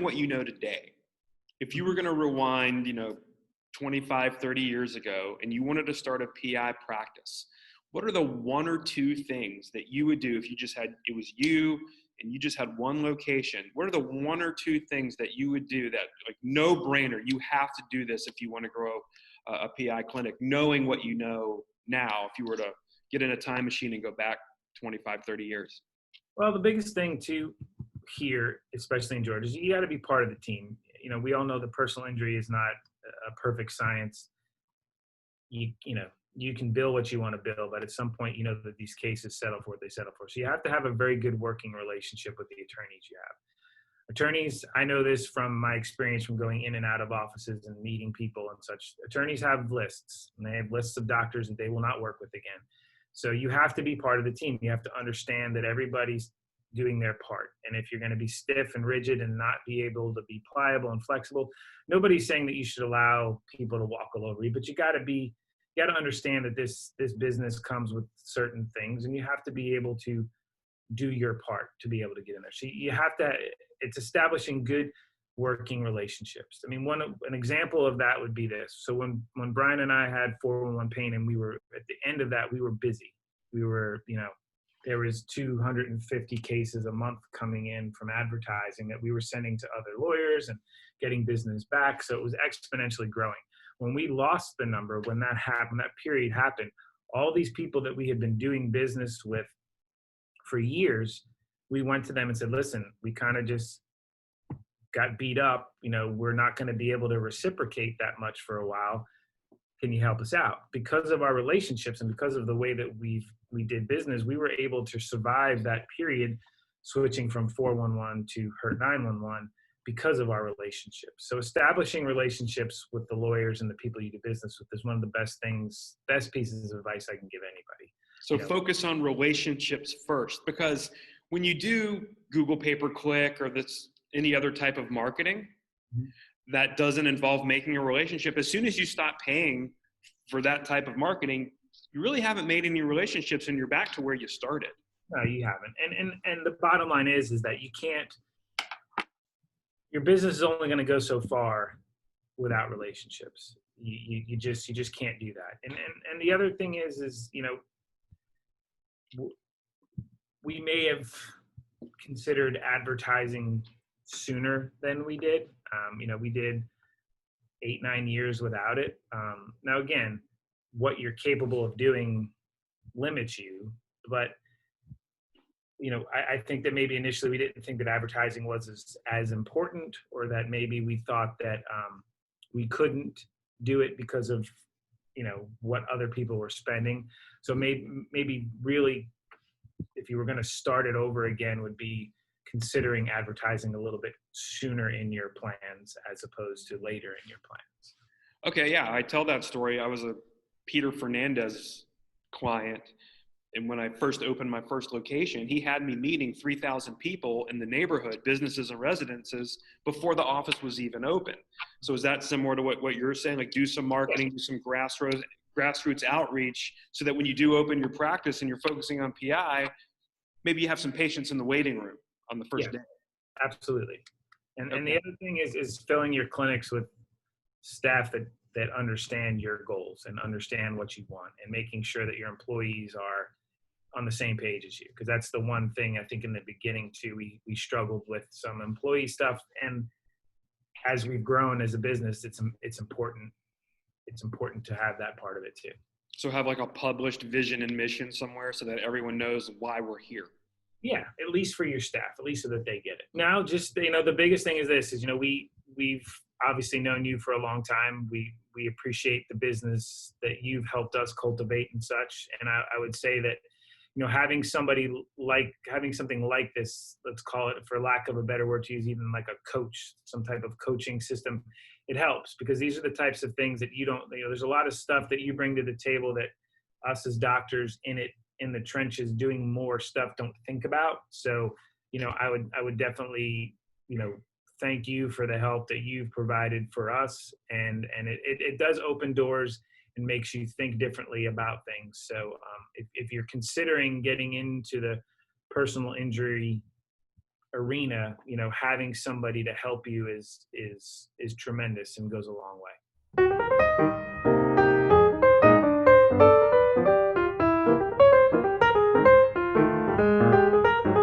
what you know today, if you were going to rewind, 25, 30 years ago, and you wanted to start a PI practice, what are the one or two things that you would do if it was you and you just had one location? What are the one or two things that you would do that, like, no brainer, you have to do this if you want to grow a PI clinic, knowing what you know now, if you were to get in a time machine and go back 25, 30 years? Well, the biggest thing too here, especially in Georgia, is you got to be part of the team. We all know the personal injury is not a perfect science. You can bill what you want to bill, but at some point, that these cases settle for what they settle for. So you have to have a very good working relationship with the attorneys you have. Attorneys, I know this from my experience from going in and out of offices and meeting people and such. Attorneys have lists, and they have lists of doctors that they will not work with again. So you have to be part of the team. You have to understand that everybody's doing their part. And if you're going to be stiff and rigid and not be able to be pliable and flexible, nobody's saying that you should allow people to walk all over you, but you got to understand that this business comes with certain things, and you have to be able to do your part to be able to get in there. So you have to, it's establishing good working relationships. I mean, an example of that would be this. So when Brian and I had 411 pain, and we were at the end of that, we were busy. We were, there was 250 cases a month coming in from advertising that we were sending to other lawyers and getting business back. So it was exponentially growing. When we lost the number, when that happened, that period happened, all these people that we had been doing business with for years, we went to them and said, listen, we kind of just got beat up. We're not going to be able to reciprocate that much for a while. Can you help us out? Because of our relationships and because of the way that we did business, we were able to survive that period, switching from 411 to HERT 911 because of our relationships. So establishing relationships with the lawyers and the people you do business with is one of the best pieces of advice I can give anybody. So focus on relationships first, because when you do Google pay-per-click or any other type of marketing that doesn't involve making a relationship, as soon as you stop paying for that type of marketing, you really haven't made any relationships, and you're back to where you started. No, you haven't. And the bottom line is that you can't, your business is only going to go so far without relationships. You just can't do that. And the other thing is we may have considered advertising sooner than we did. We did 8-9 years without it. Now, again, what you're capable of doing limits you, but I think that maybe initially we didn't think that advertising was as important, or that maybe we thought that we couldn't do it because of what other people were spending. So maybe really, if you were going to start it over again, would be considering advertising a little bit sooner in your plans as opposed to later in your plans. Okay, yeah, I tell that story. I was a Peter Fernandez client, and when I first opened my first location, he had me meeting 3,000 people in the neighborhood, businesses and residences, before the office was even open. So is that similar to what you're saying? Like, do some marketing, do some grassroots outreach, so that when you do open your practice and you're focusing on PI, maybe you have some patients in the waiting room on the first day. Absolutely. And the other thing is filling your clinics with staff that understand your goals and understand what you want, and making sure that your employees are on the same page as you. Because that's the one thing I think in the beginning too, we struggled with some employee stuff. And as we've grown as a business, it's important. It's important to have that part of it too. So have like a published vision and mission somewhere so that everyone knows why we're here. Yeah, at least for your staff, at least so that they get it. Now, just, the biggest thing is this, is, we've obviously known you for a long time. We appreciate the business that you've helped us cultivate and such. And I would say that, having something like this, let's call it, for lack of a better word to use, even like a coach, some type of coaching system, it helps, because these are the types of things that there's a lot of stuff that you bring to the table that us as doctors in the trenches doing more stuff don't think about. So, I would definitely, thank you for the help that you've provided for us. And it does open doors and makes you think differently about things. So if you're considering getting into the personal injury arena, having somebody to help you is tremendous and goes a long way.